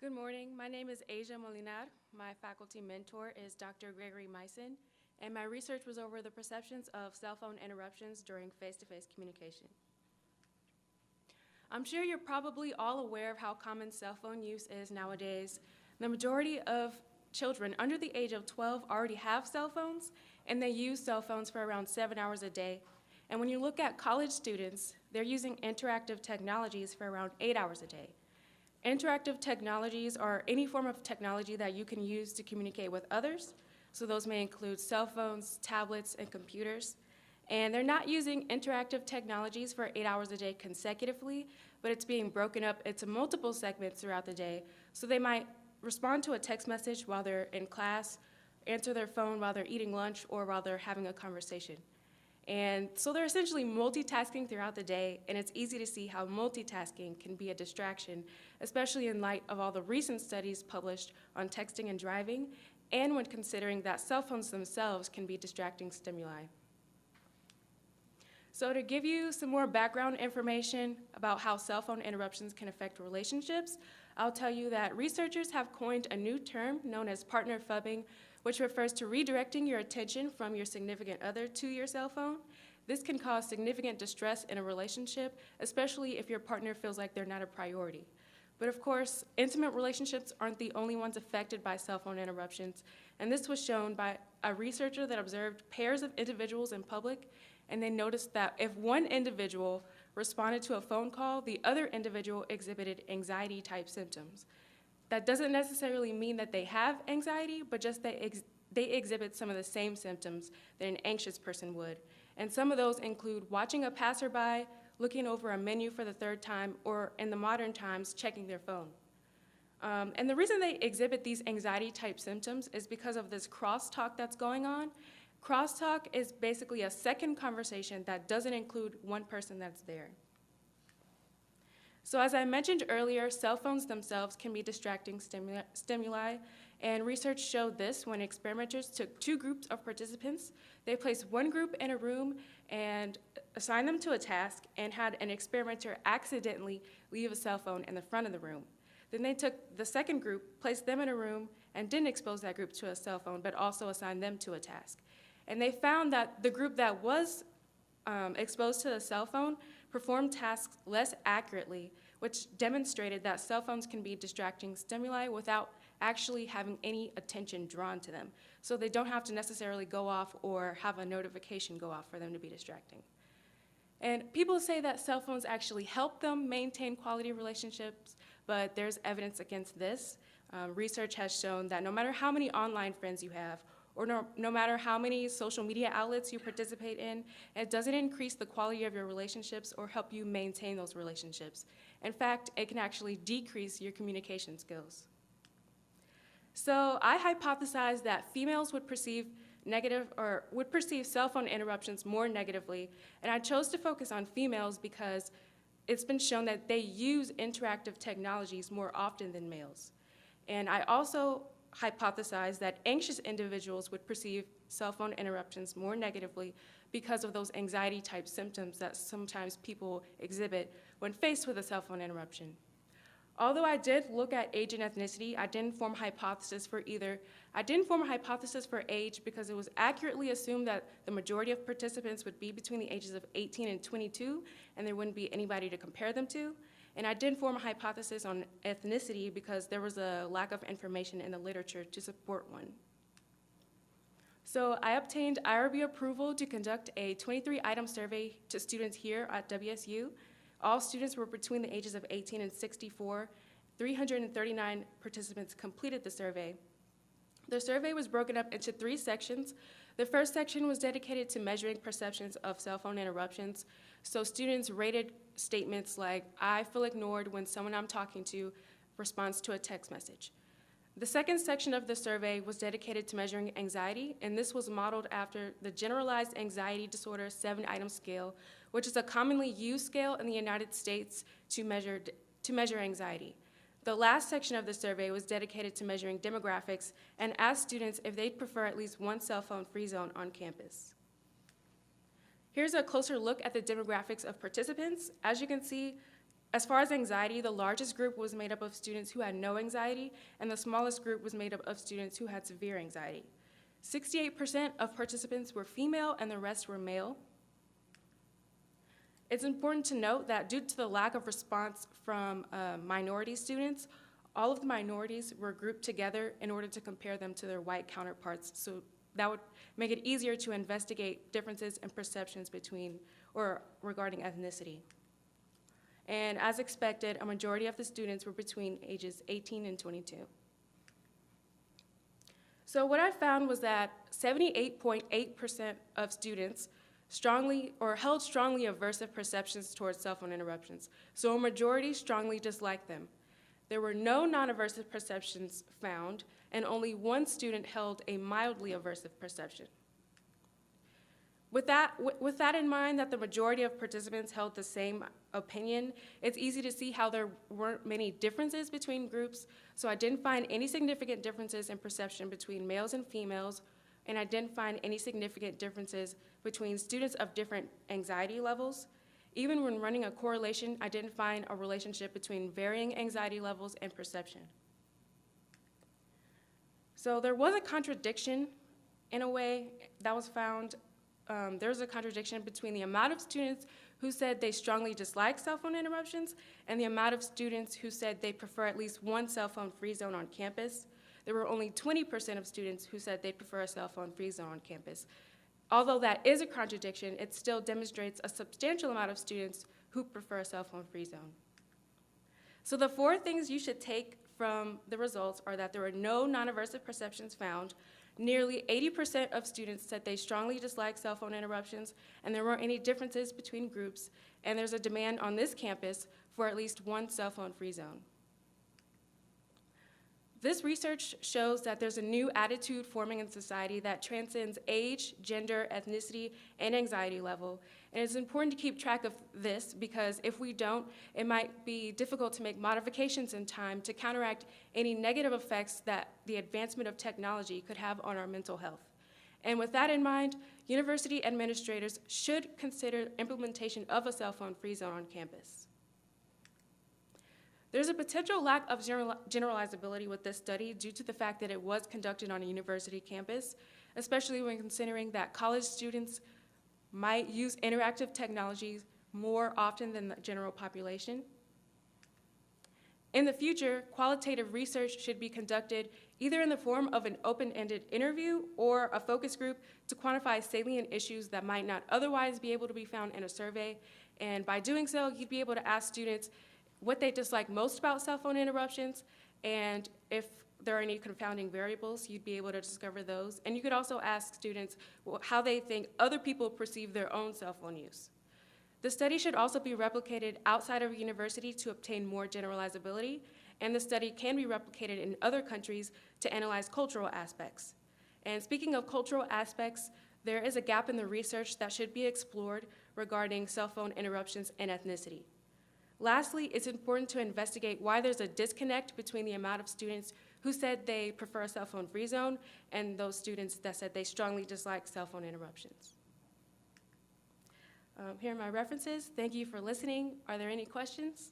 Good morning. My name is Asia Molinar. My faculty mentor is Dr. Gregory Meissen, and my research was over the perceptions of cell phone interruptions during face-to-face communication. I'm sure you're probably all aware of how common cell phone use is nowadays. The majority of children under the age of 12 already have cell phones, and they use cell phones for around 7 hours a day. And when you look at college students, they're using interactive technologies for around 8 hours a day. Interactive technologies are any form of technology that you can use to communicate with others. So those may include cell phones, tablets, and computers. And they're not using interactive technologies for 8 hours a day consecutively, but it's being broken up into multiple segments throughout the day. So they might respond to a text message while they're in class, answer their phone while they're eating lunch, or while they're having a conversation. And so they're essentially multitasking throughout the day, and it's easy to see how multitasking can be a distraction, especially in light of all the recent studies published on texting and driving, and when considering that cell phones themselves can be distracting stimuli. So to give you some more background information about how cell phone interruptions can affect relationships, I'll tell you that researchers have coined a new term known as partner phubbing, which refers to redirecting your attention from your significant other to your cell phone. This can cause significant distress in a relationship, especially if your partner feels like they're not a priority. But of course, intimate relationships aren't the only ones affected by cell phone interruptions, and this was shown by a researcher that observed pairs of individuals in public, and they noticed that if one individual responded to a phone call, the other individual exhibited anxiety-type symptoms. That doesn't necessarily mean that they have anxiety, but just that they exhibit some of the same symptoms that an anxious person would. And some of those include watching a passerby, looking over a menu for the third time, or in the modern times, checking their phone. And the reason they exhibit these anxiety-type symptoms is because of this crosstalk that's going on. Crosstalk is basically a second conversation that doesn't include one person that's there. So as I mentioned earlier, cell phones themselves can be distracting stimuli, and research showed this when experimenters took two groups of participants. They placed one group in a room and assigned them to a task and had an experimenter accidentally leave a cell phone in the front of the room. Then they took the second group, placed them in a room, and didn't expose that group to a cell phone, but also assigned them to a task. And they found that the group that was exposed to the cell phone performed tasks less accurately, which demonstrated that cell phones can be distracting stimuli without actually having any attention drawn to them. So they don't have to necessarily go off or have a notification go off for them to be distracting. And people say that cell phones actually help them maintain quality relationships, but there's evidence against this. Research has shown that no matter how many online friends you have, or no matter how many social media outlets you participate in, it doesn't increase the quality of your relationships or help you maintain those relationships. In fact, it can actually decrease your communication skills. So I hypothesized that females would perceive cell phone interruptions more negatively, and I chose to focus on females because it's been shown that they use interactive technologies more often than males. And I also hypothesized that anxious individuals would perceive cell phone interruptions more negatively because of those anxiety-type symptoms that sometimes people exhibit when faced with a cell phone interruption. Although I did look at age and ethnicity, I didn't form a hypothesis for either. I didn't form a hypothesis for age because it was accurately assumed that the majority of participants would be between the ages of 18 and 22, and there wouldn't be anybody to compare them to. And I did form a hypothesis on ethnicity because there was a lack of information in the literature to support one. So I obtained IRB approval to conduct a 23-item survey to students here at WSU. All students were between the ages of 18 and 64. 339 participants completed the survey. The survey was broken up into 3 sections. The first section was dedicated to measuring perceptions of cell phone interruptions. So students rated statements like, "I feel ignored when someone I'm talking to responds to a text message." The second section of the survey was dedicated to measuring anxiety, and this was modeled after the Generalized Anxiety Disorder 7-item scale, which is a commonly used scale in the United States to measure anxiety. The last section of the survey was dedicated to measuring demographics and asked students if they'd prefer at least one cell phone-free zone on campus. Here's a closer look at the demographics of participants. As you can see, As far as anxiety, the largest group was made up of students who had no anxiety, and the smallest group was made up of students who had severe anxiety. 68% of participants were female, and the rest were male. It's important to note that due to the lack of response from minority students, all of the minorities were grouped together in order to compare them to their white counterparts. So that would make it easier to investigate differences in perceptions between or regarding ethnicity. And as expected, a majority of the students were between ages 18 and 22. So what I found was that 78.8% of students held strongly aversive perceptions towards cell phone interruptions. So a majority strongly disliked them. There were no non-aversive perceptions found, and only one student held a mildly aversive perception. With that in mind, that the majority of participants held the same opinion, it's easy to see how there weren't many differences between groups, so I didn't find any significant differences in perception between males and females, and I didn't find any significant differences between students of different anxiety levels. Even when running a correlation, I didn't find a relationship between varying anxiety levels and perception. So there was a contradiction, in a way, that was found. There was a contradiction between the amount of students who said they strongly dislike cell phone interruptions and the amount of students who said they prefer at least one cell phone free zone on campus. There were only 20% of students who said they prefer a cell phone free zone on campus. Although that is a contradiction, it still demonstrates a substantial amount of students who prefer a cell phone free zone. So the 4 things you should take from the results are that there were no non-aversive perceptions found. Nearly 80% of students said they strongly dislike cell phone interruptions, and there weren't any differences between groups, and there's a demand on this campus for at least one cell phone free zone. This research shows that there's a new attitude forming in society that transcends age, gender, ethnicity, and anxiety level. And it's important to keep track of this because if we don't, it might be difficult to make modifications in time to counteract any negative effects that the advancement of technology could have on our mental health. And with that in mind, university administrators should consider implementation of a cell phone free zone on campus. There's a potential lack of generalizability with this study due to the fact that it was conducted on a university campus, especially when considering that college students might use interactive technologies more often than the general population. In the future, qualitative research should be conducted either in the form of an open-ended interview or a focus group to quantify salient issues that might not otherwise be able to be found in a survey. And by doing so, you'd be able to ask students what they dislike most about cell phone interruptions, and if there are any confounding variables, you'd be able to discover those. And you could also ask students how they think other people perceive their own cell phone use. The study should also be replicated outside of a university to obtain more generalizability, and the study can be replicated in other countries to analyze cultural aspects. And speaking of cultural aspects, there is a gap in the research that should be explored regarding cell phone interruptions and ethnicity. Lastly, it's important to investigate why there's a disconnect between the amount of students who said they prefer a cell phone free zone and those students that said they strongly dislike cell phone interruptions. Here are my references. Thank you for listening. Are there any questions?